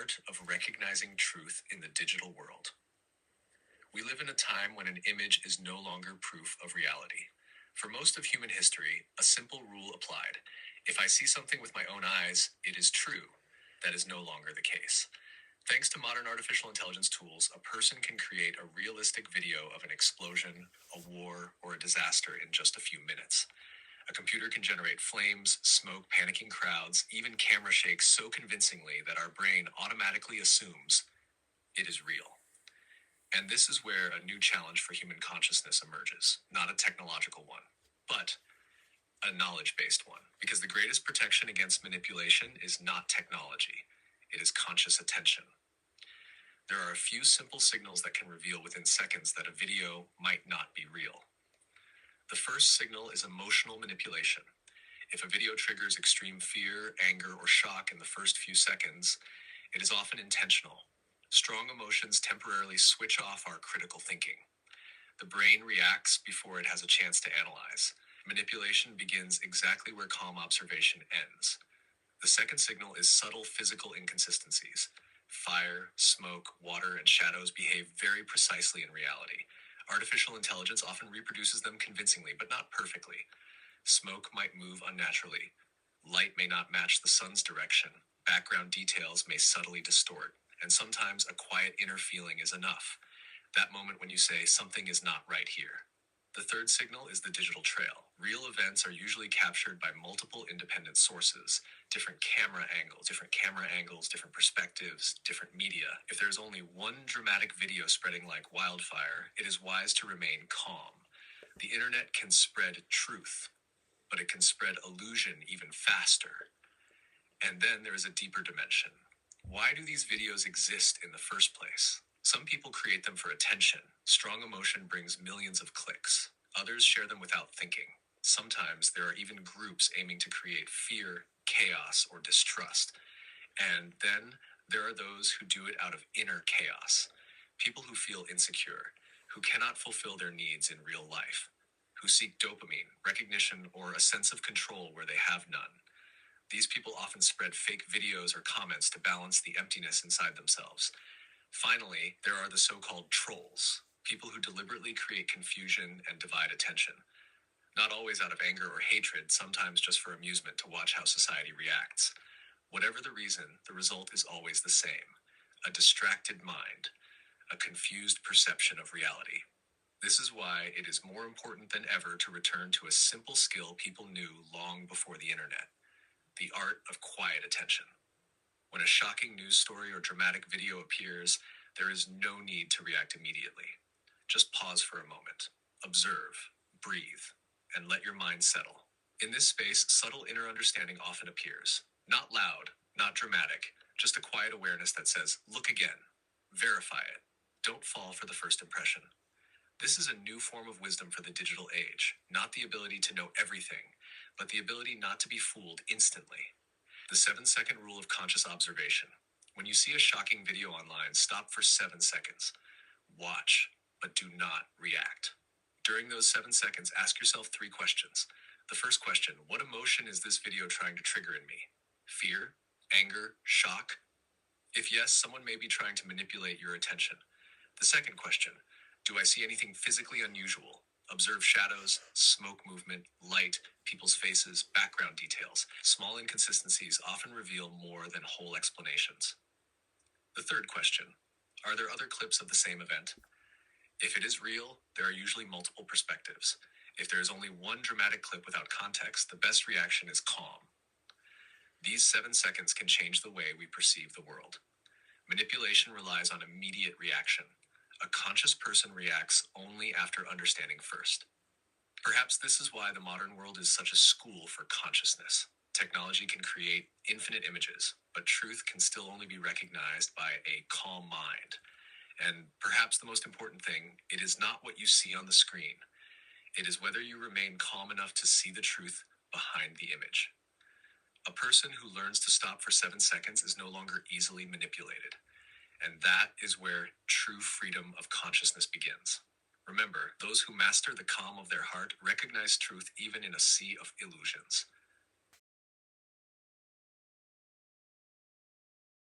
art of recognizing truth in the digital world. We live in a time when an image is no longer proof of reality. For most of human history, a simple rule applied. If I see something with my own eyes, it is true. That is no longer the case. Thanks to modern artificial intelligence tools, a person can create a realistic video of an explosion, a war, or a disaster in just a few minutes. A computer can generate flames, smoke, panicking crowds, even camera shakes so convincingly that our brain automatically assumes it is real. And this is where a new challenge for human consciousness emerges, not a technological one, but a knowledge-based one. Because the greatest protection against manipulation is not technology, it is conscious attention. There are a few simple signals that can reveal within seconds that a video might not be real. The first signal is emotional manipulation. If a video triggers extreme fear, anger, or shock in the first few seconds, it is often intentional. Strong emotions temporarily switch off our critical thinking. The brain reacts before it has a chance to analyze. Manipulation begins exactly where calm observation ends. The second signal is subtle physical inconsistencies. Fire, smoke, water, and shadows behave very precisely in reality. Artificial intelligence often reproduces them convincingly, but not perfectly. Smoke might move unnaturally. Light may not match the sun's direction. Background details may subtly distort. And sometimes a quiet inner feeling is enough. That moment when you say, something is not right here. The third signal is the digital trail. Real events are usually captured by multiple independent sources, different camera angles, different perspectives, different media. If there's only one dramatic video spreading like wildfire, it is wise to remain calm. The internet can spread truth, but it can spread illusion even faster. And then there is a deeper dimension. Why do these videos exist in the first place? Some people create them for attention. Strong emotion brings millions of clicks. Others share them without thinking. Sometimes there are even groups aiming to create fear, chaos, or distrust. And then there are those who do it out of inner chaos. People who feel insecure, who cannot fulfill their needs in real life, who seek dopamine, recognition, or a sense of control where they have none. These people often spread fake videos or comments to balance the emptiness inside themselves. Finally, there are the so-called trolls, people who deliberately create confusion and divide attention. Not always out of anger or hatred, sometimes just for amusement to watch how society reacts. Whatever the reason, the result is always the same: a distracted mind, a confused perception of reality. This is why it is more important than ever to return to a simple skill people knew long before the internet: the art of quiet attention. When a shocking news story or dramatic video appears, there is no need to react immediately. Just pause for a moment, observe, breathe, and let your mind settle. In this space, subtle inner understanding often appears. Not loud, not dramatic, just a quiet awareness that says, look again, verify it, don't fall for the first impression. This is a new form of wisdom for the digital age, not the ability to know everything, but the ability not to be fooled instantly. The 7-second rule of conscious observation. When you see a shocking video online, stop for 7 seconds. Watch, but do not react. During those 7 seconds, ask yourself 3 questions. The first question: what emotion is this video trying to trigger in me? Fear? Anger? Shock? If yes, someone may be trying to manipulate your attention. The second question: do I see anything physically unusual? Observe shadows, smoke movement, light, people's faces, background details. Small inconsistencies often reveal more than whole explanations. The third question: are there other clips of the same event? If it is real, there are usually multiple perspectives. If there is only one dramatic clip without context, the best reaction is calm. These 7 seconds can change the way we perceive the world. Manipulation relies on immediate reaction. A conscious person reacts only after understanding first. Perhaps this is why the modern world is such a school for consciousness. Technology can create infinite images, but truth can still only be recognized by a calm mind. And perhaps the most important thing, it is not what you see on the screen. It is whether you remain calm enough to see the truth behind the image. A person who learns to stop for 7 seconds is no longer easily manipulated. And that is where true freedom of consciousness begins. Remember, those who master the calm of their heart recognize truth even in a sea of illusions.